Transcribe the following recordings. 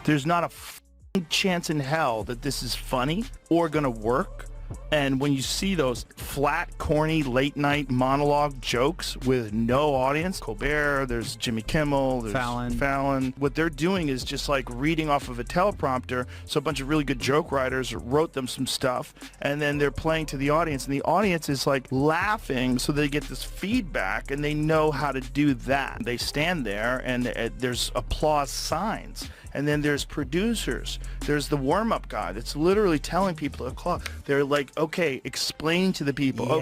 There's not a chance in hell that this is funny or gonna work. And when you see those flat, corny, late-night monologue jokes with no audience, Colbert, there's Jimmy Kimmel, there's Fallon. What they're doing is just like reading off of a teleprompter. So a bunch of really good joke writers wrote them some stuff, and then they're playing to the audience, and the audience is like laughing, so they get this feedback, and they know how to do that. They stand there, and there's applause signs. And then there's producers. There's the warm-up guy that's literally telling people to clap. They're like, okay, explain to the people. Yeah.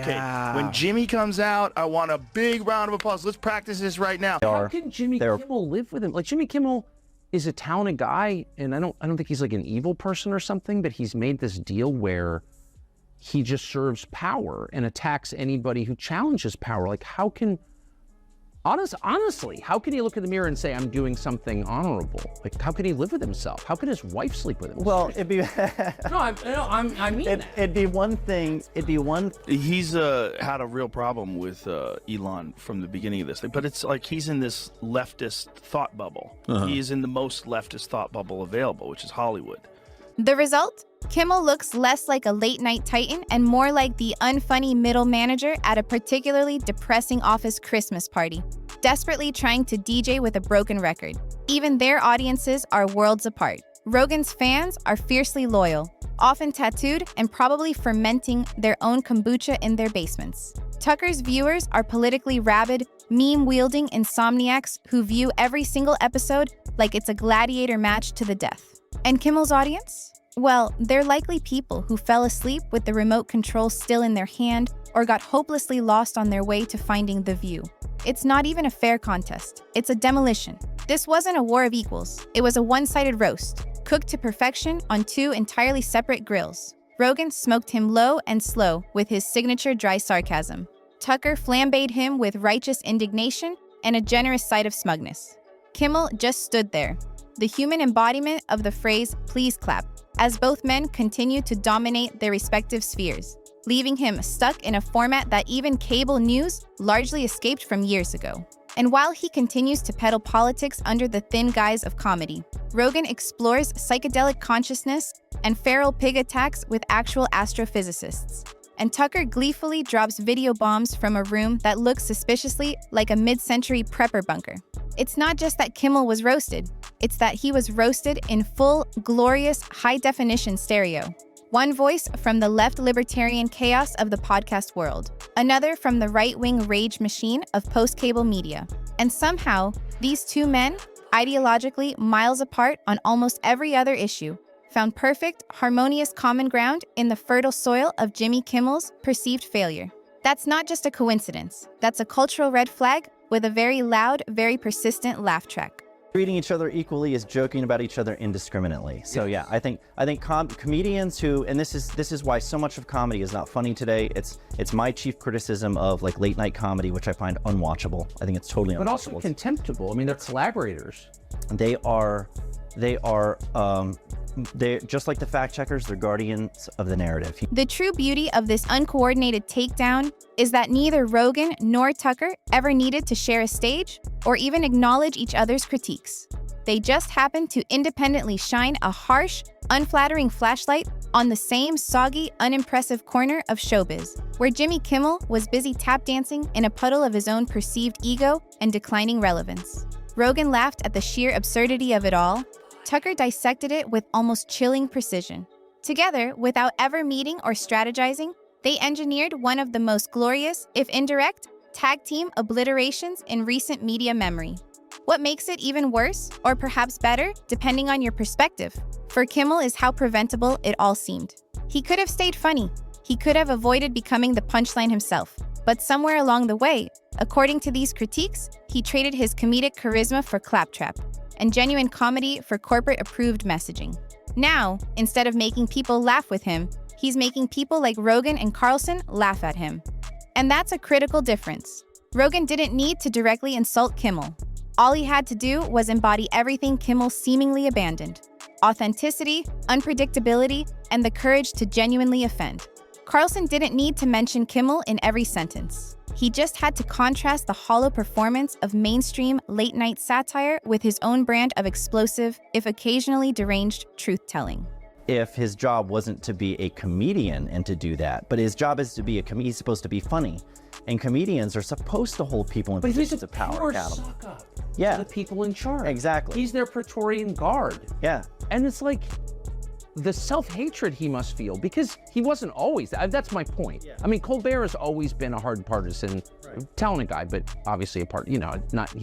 Okay, when Jimmy comes out, I want a big round of applause. Let's practice this right now. How can Jimmy Kimmel live with him? Like, Jimmy Kimmel is a talented guy, and I don't think he's like an evil person or something, but he's made this deal where he just serves power and attacks anybody who challenges power. Like, how can... Honestly, how can he look in the mirror and say, I'm doing something honorable? Like, how can he live with himself? How can his wife sleep with him? Well, it'd be... I mean it'd be one thing, He's had a real problem with Elon from the beginning of this thing, but it's like he's in this leftist thought bubble. He is in the most leftist thought bubble available, which is Hollywood. The result? Kimmel looks less like a late-night titan and more like the unfunny middle manager at a particularly depressing office Christmas party, desperately trying to DJ with a broken record. Even their audiences are worlds apart. Rogan's fans are fiercely loyal, often tattooed and probably fermenting their own kombucha in their basements. Tucker's viewers are politically rabid, meme-wielding insomniacs who view every single episode like it's a gladiator match to the death. And Kimmel's audience? Well, they're likely people who fell asleep with the remote control still in their hand or got hopelessly lost on their way to finding The View. It's not even a fair contest. It's a demolition. This wasn't a war of equals. It was a one-sided roast, cooked to perfection on two entirely separate grills. Rogan smoked him low and slow with his signature dry sarcasm. Tucker flambéed him with righteous indignation and a generous side of smugness. Kimmel just stood there, the human embodiment of the phrase, please clap, as both men continued to dominate their respective spheres, leaving him stuck in a format that even cable news largely escaped from years ago. And while he continues to peddle politics under the thin guise of comedy, Rogan explores psychedelic consciousness and feral pig attacks with actual astrophysicists. And Tucker gleefully drops video bombs from a room that looks suspiciously like a mid-century prepper bunker. It's not just that Kimmel was roasted, it's that he was roasted in full, glorious, high-definition stereo. One voice from the left libertarian chaos of the podcast world, another from the right-wing rage machine of post-cable media. And somehow, these two men, ideologically miles apart on almost every other issue, found perfect, harmonious common ground in the fertile soil of Jimmy Kimmel's perceived failure. That's not just a coincidence. That's a cultural red flag with a very loud, very persistent laugh track. treating each other equally is joking about each other indiscriminately. So yeah, I think comedians who, and this is why so much of comedy is not funny today. It's my chief criticism of like late night comedy, which I find unwatchable. I think it's totally unwatchable. But also contemptible. I mean, they're collaborators. They're just like the fact checkers, they're guardians of the narrative. The true beauty of this uncoordinated takedown is that neither Rogan nor Tucker ever needed to share a stage or even acknowledge each other's critiques. They just happened to independently shine a harsh, unflattering flashlight on the same soggy, unimpressive corner of showbiz, where Jimmy Kimmel was busy tap dancing in a puddle of his own perceived ego and declining relevance. Rogan laughed at the sheer absurdity of it all. Tucker dissected it with almost chilling precision. Together, without ever meeting or strategizing, they engineered one of the most glorious, if indirect, tag team obliterations in recent media memory. What makes it even worse, or perhaps better, depending on your perspective, for Kimmel is how preventable it all seemed. He could have stayed funny. He could have avoided becoming the punchline himself. But somewhere along the way, according to these critiques, he traded his comedic charisma for claptrap, and genuine comedy for corporate-approved messaging. Now, instead of making people laugh with him, he's making people like Rogan and Carlson laugh at him. And that's a critical difference. Rogan didn't need to directly insult Kimmel. All he had to do was embody everything Kimmel seemingly abandoned: authenticity, unpredictability, and the courage to genuinely offend. Carlson didn't need to mention Kimmel in every sentence. He just had to contrast the hollow performance of mainstream late-night satire with his own brand of explosive, if occasionally deranged, truth-telling. If his job wasn't to be a comedian and to do that, but his job is to be he's supposed to be funny. And comedians are supposed to hold people in positions of power accountable. Suck-up Yeah. to the people in charge. Exactly. He's their Praetorian guard. Yeah. And it's like the self-hatred he must feel, because he wasn't always, that's my point. Yeah. I mean, Colbert has always been a hard partisan, talented guy, but obviously he's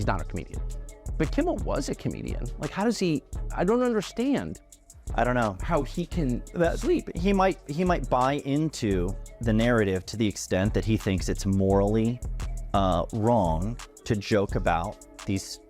not a comedian. But Kimmel was a comedian. Like, how does he, I don't understand. I don't know how he can sleep. He might buy into the narrative to the extent that he thinks it's morally wrong to joke about these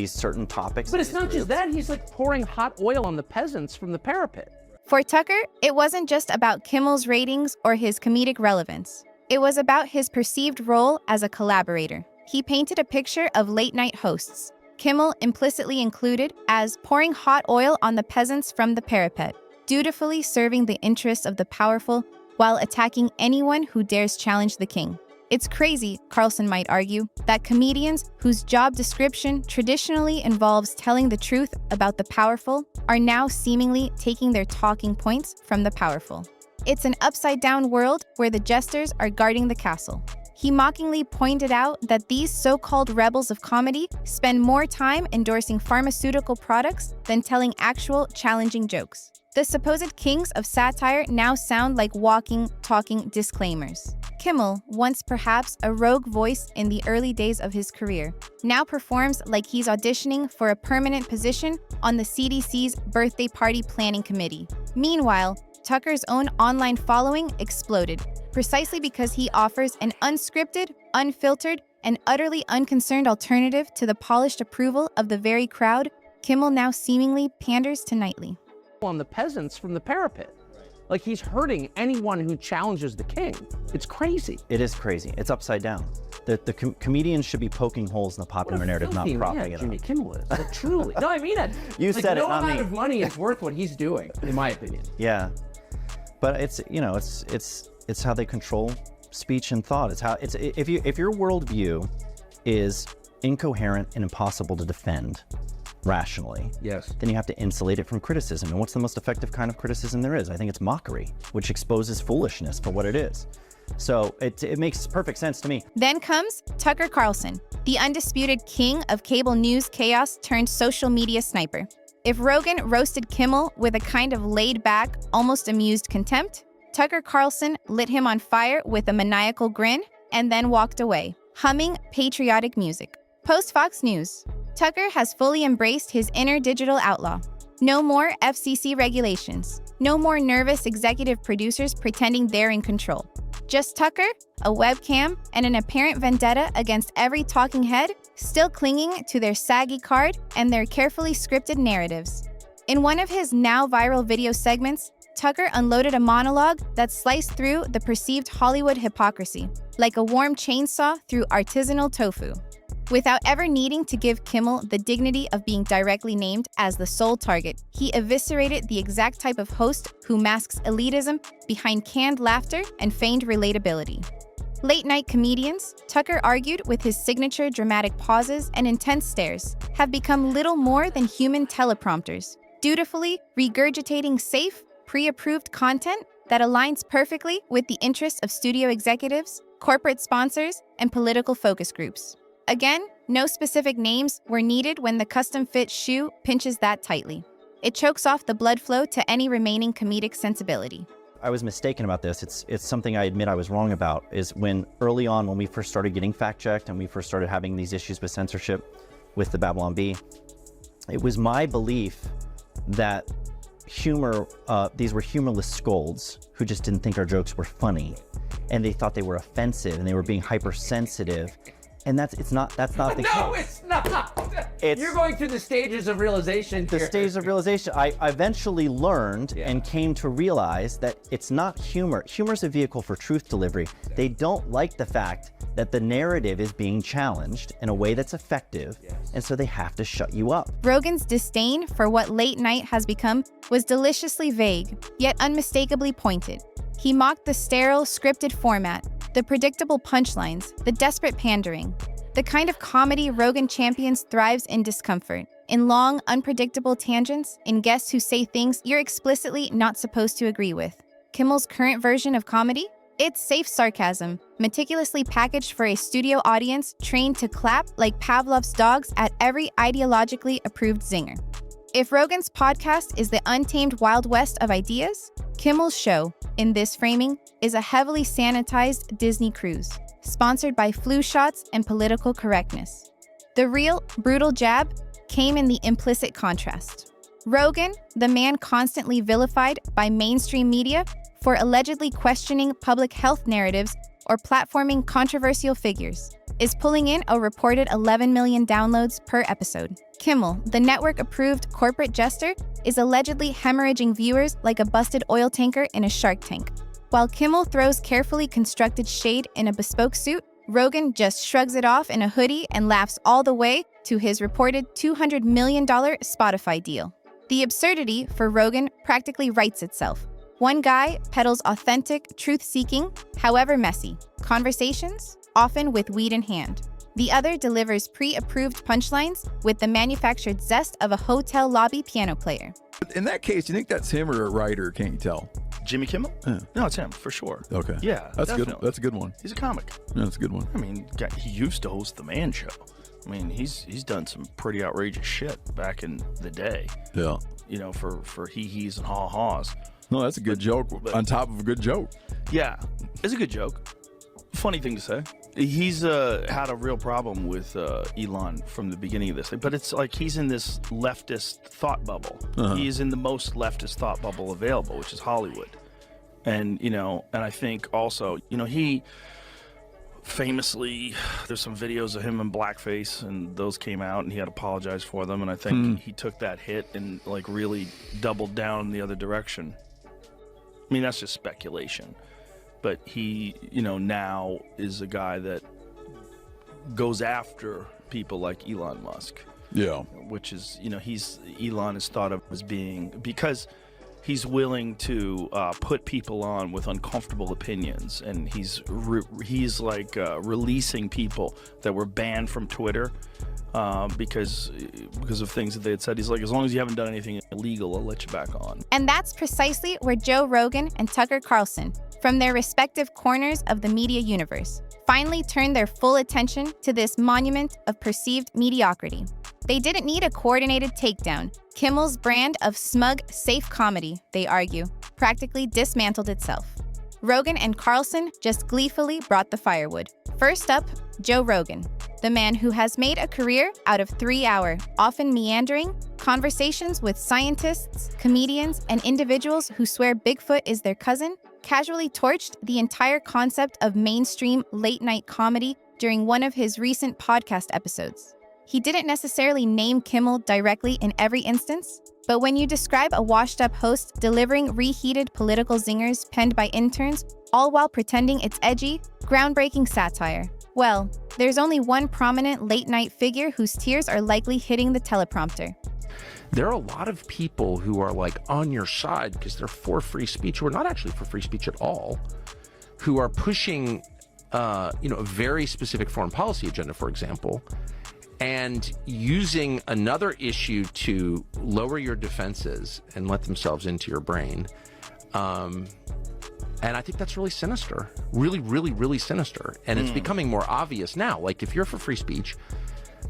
certain topics. But it's not just that. He's like pouring hot oil on the peasants from the parapet. For Tucker, it wasn't just about Kimmel's ratings or his comedic relevance. It was about his perceived role as a collaborator. He painted a picture of late-night hosts, Kimmel implicitly included, as pouring hot oil on the peasants from the parapet, dutifully serving the interests of the powerful while attacking anyone who dares challenge the king. It's crazy, Carlson might argue, that comedians whose job description traditionally involves telling the truth about the powerful are now seemingly taking their talking points from the powerful. It's an upside-down world where the jesters are guarding the castle. He mockingly pointed out that these so-called rebels of comedy spend more time endorsing pharmaceutical products than telling actual, challenging jokes. The supposed kings of satire now sound like walking, talking disclaimers. Kimmel, once perhaps a rogue voice in the early days of his career, now performs like he's auditioning for a permanent position on the CDC's birthday party planning committee. Meanwhile, Tucker's own online following exploded, precisely because he offers an unscripted, unfiltered, and utterly unconcerned alternative to the polished approval of the very crowd Kimmel now seemingly panders to nightly. On the peasants from the parapet. Like, he's hurting anyone who challenges the king. It's crazy. It is crazy. It's upside down. The comedians should be poking holes in the popular narrative, not propping it up. Jimmy Kimmel is. Like, truly. No, I mean it. You said it, no not me. No amount of money is worth what he's doing, in my opinion. Yeah, but it's how they control speech and thought. If your worldview is incoherent and impossible to defend rationally, yes, then you have to insulate it from criticism. And what's the most effective kind of criticism there is? I think it's mockery, which exposes foolishness for what it is. So it makes perfect sense to me. Then comes Tucker Carlson, the undisputed king of cable news chaos turned social media sniper. If Rogan roasted Kimmel with a kind of laid-back, almost amused contempt, Tucker Carlson lit him on fire with a maniacal grin and then walked away, humming patriotic music. Post-Fox News, Tucker has fully embraced his inner digital outlaw. No more FCC regulations. No more nervous executive producers pretending they're in control. Just Tucker, a webcam, and an apparent vendetta against every talking head still clinging to their saggy card and their carefully scripted narratives. In one of his now viral video segments, Tucker unloaded a monologue that sliced through the perceived Hollywood hypocrisy, like a warm chainsaw through artisanal tofu. Without ever needing to give Kimmel the dignity of being directly named as the sole target, he eviscerated the exact type of host who masks elitism behind canned laughter and feigned relatability. Late-night comedians, Tucker argued with his signature dramatic pauses and intense stares, have become little more than human teleprompters, dutifully regurgitating safe, pre-approved content that aligns perfectly with the interests of studio executives, corporate sponsors, and political focus groups. Again, no specific names were needed when the custom-fit shoe pinches that tightly. It chokes off the blood flow to any remaining comedic sensibility. I was mistaken about this. It's something I admit I was wrong about, is when early on, when we first started getting fact-checked and we first started having these issues with censorship with the Babylon Bee, it was my belief that these were humorless scolds who just didn't think our jokes were funny, and they thought they were offensive and they were being hypersensitive. And that's not the case. No, it's not. You're going through the stages of realization here. The stages of realization. I eventually learned and came to realize that it's not humor. Humor's a vehicle for truth delivery. They don't like the fact that the narrative is being challenged in a way that's effective, and so they have to shut you up. Rogan's disdain for what late night has become was deliciously vague, yet unmistakably pointed. He mocked the sterile, scripted format, The predictable punchlines, the desperate pandering. The kind of comedy Rogan champions thrives in discomfort, in long, unpredictable tangents, in guests who say things you're explicitly not supposed to agree with. Kimmel's current version of comedy? It's safe sarcasm, meticulously packaged for a studio audience trained to clap like Pavlov's dogs at every ideologically approved zinger. If Rogan's podcast is the untamed Wild West of ideas, Kimmel's show, in this framing, is a heavily sanitized Disney cruise, sponsored by flu shots and political correctness. The real, brutal jab came in the implicit contrast. Rogan, the man constantly vilified by mainstream media for allegedly questioning public health narratives or platforming controversial figures, is pulling in a reported 11 million downloads per episode. Kimmel, the network-approved corporate jester, is allegedly hemorrhaging viewers like a busted oil tanker in a shark tank. While Kimmel throws carefully constructed shade in a bespoke suit, Rogan just shrugs it off in a hoodie and laughs all the way to his reported $200 million Spotify deal. The absurdity for Rogan practically writes itself. One guy peddles authentic, truth-seeking, however messy, conversations, often with weed in hand. The other delivers pre-approved punchlines with the manufactured zest of a hotel lobby piano player. In that case, you think that's him or a writer? Can't you tell? Jimmy Kimmel? Yeah. No, it's him, for sure. Okay. Yeah, That's definitely. good. That's a good one. He's a comic. Yeah, that's a good one. I mean, he used to host The Man Show. I mean, he's done some pretty outrageous shit back in the day, Yeah. you know, for hee-hees and haw-haws. No, that's a good joke on top of a good joke. Yeah, it's a good joke. Funny thing to say. He's had a real problem with Elon from the beginning of this thing, but it's like he's in this leftist thought bubble. He is in the most leftist thought bubble available, which is Hollywood. And, you know, and I think also, you know, he famously, there's some videos of him in blackface, and those came out, and he had apologized for them, and I think he took that hit and, like, really doubled down in the other direction. I mean, that's just speculation. But he, you know, now is a guy that goes after people like Elon Musk. Yeah. Which is, you know, Elon is thought of as being, because he's willing to put people on with uncomfortable opinions, and he's releasing people that were banned from Twitter because of things that they had said. He's like, as long as you haven't done anything illegal, I'll let you back on. And that's precisely where Joe Rogan and Tucker Carlson, from their respective corners of the media universe, finally turned their full attention to this monument of perceived mediocrity. They didn't need a coordinated takedown. Kimmel's brand of smug, safe comedy, they argue, practically dismantled itself. Rogan and Carlson just gleefully brought the firewood. First up, Joe Rogan, the man who has made a career out of 3-hour, often meandering, conversations with scientists, comedians, and individuals who swear Bigfoot is their cousin, casually torched the entire concept of mainstream late-night comedy during one of his recent podcast episodes. He didn't necessarily name Kimmel directly in every instance, but when you describe a washed-up host delivering reheated political zingers penned by interns, all while pretending it's edgy, groundbreaking satire, well, there's only one prominent late-night figure whose tears are likely hitting the teleprompter. There are a lot of people who are like on your side because they're for free speech, who are not actually for free speech at all, who are pushing, a very specific foreign policy agenda, for example, and using another issue to lower your defenses and let themselves into your brain. And I think that's really sinister, really, really, really sinister. And it's becoming more obvious now. Like, if you're for free speech,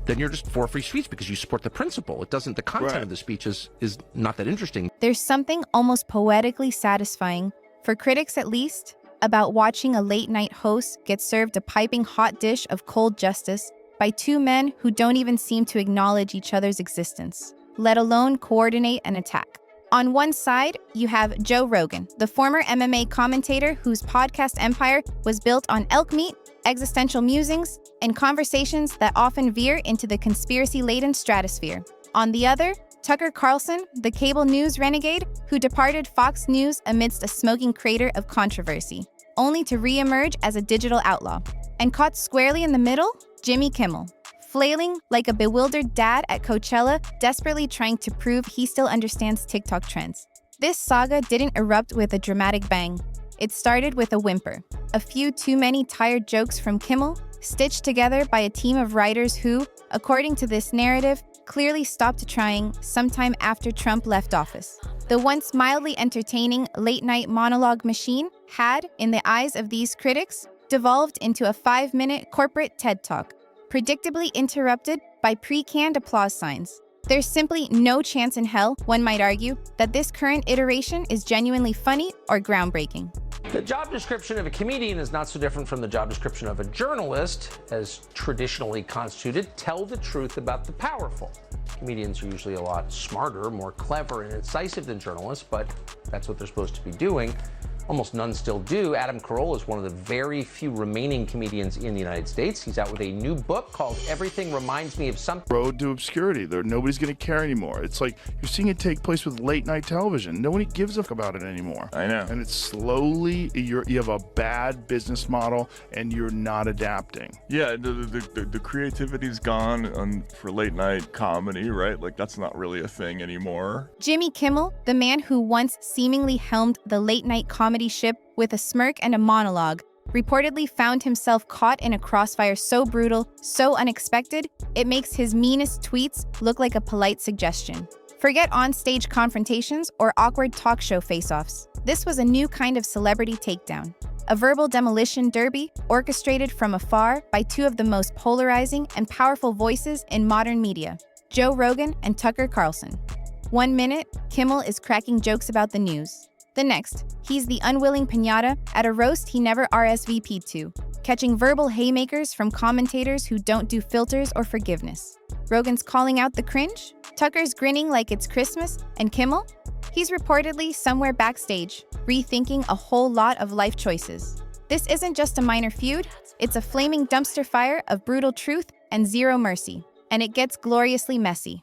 then you're just for free speech because you support the principle. It doesn't, the content of the speech is not that interesting. There's something almost poetically satisfying, for critics at least, about watching a late-night host get served a piping hot dish of cold justice by two men who don't even seem to acknowledge each other's existence, let alone coordinate an attack. On one side, you have Joe Rogan, the former MMA commentator whose podcast empire was built on elk meat, existential musings, and conversations that often veer into the conspiracy-laden stratosphere. On the other, Tucker Carlson, the cable news renegade who departed Fox News amidst a smoking crater of controversy, only to re-emerge as a digital outlaw. And caught squarely in the middle, Jimmy Kimmel, flailing like a bewildered dad at Coachella, desperately trying to prove he still understands TikTok trends. This saga didn't erupt with a dramatic bang. It started with a whimper, a few too many tired jokes from Kimmel, stitched together by a team of writers who, according to this narrative, clearly stopped trying sometime after Trump left office. The once mildly entertaining late-night monologue machine had, in the eyes of these critics, devolved into a 5-minute corporate TED Talk, predictably interrupted by pre-canned applause signs. There's simply no chance in hell, one might argue, that this current iteration is genuinely funny or groundbreaking. The job description of a comedian is not so different from the job description of a journalist, as traditionally constituted. Tell the truth about the powerful. Comedians are usually a lot smarter, more clever, and incisive than journalists, but that's what they're supposed to be doing. Almost none still do. Adam Carolla is one of the very few remaining comedians in the United States. He's out with a new book called Everything Reminds Me of Something. Road to obscurity. Nobody's going to care anymore. It's like you're seeing it take place with late night television. Nobody gives a fuck about it anymore. I know. And it's slowly, you have a bad business model and you're not adapting. Yeah, the creativity's gone for late night comedy, right? Like that's not really a thing anymore. Jimmy Kimmel, the man who once seemingly helmed the late night comedy ship with a smirk and a monologue, reportedly found himself caught in a crossfire so brutal, so unexpected, it makes his meanest tweets look like a polite suggestion. Forget on-stage confrontations or awkward talk show face-offs. This was a new kind of celebrity takedown. A verbal demolition derby orchestrated from afar by two of the most polarizing and powerful voices in modern media, Joe Rogan and Tucker Carlson. 1 minute, Kimmel is cracking jokes about the news. The next, he's the unwilling piñata at a roast he never RSVP'd to, catching verbal haymakers from commentators who don't do filters or forgiveness. Rogan's calling out the cringe, Tucker's grinning like it's Christmas, and Kimmel? He's reportedly somewhere backstage, rethinking a whole lot of life choices. This isn't just a minor feud, it's a flaming dumpster fire of brutal truth and zero mercy, and it gets gloriously messy.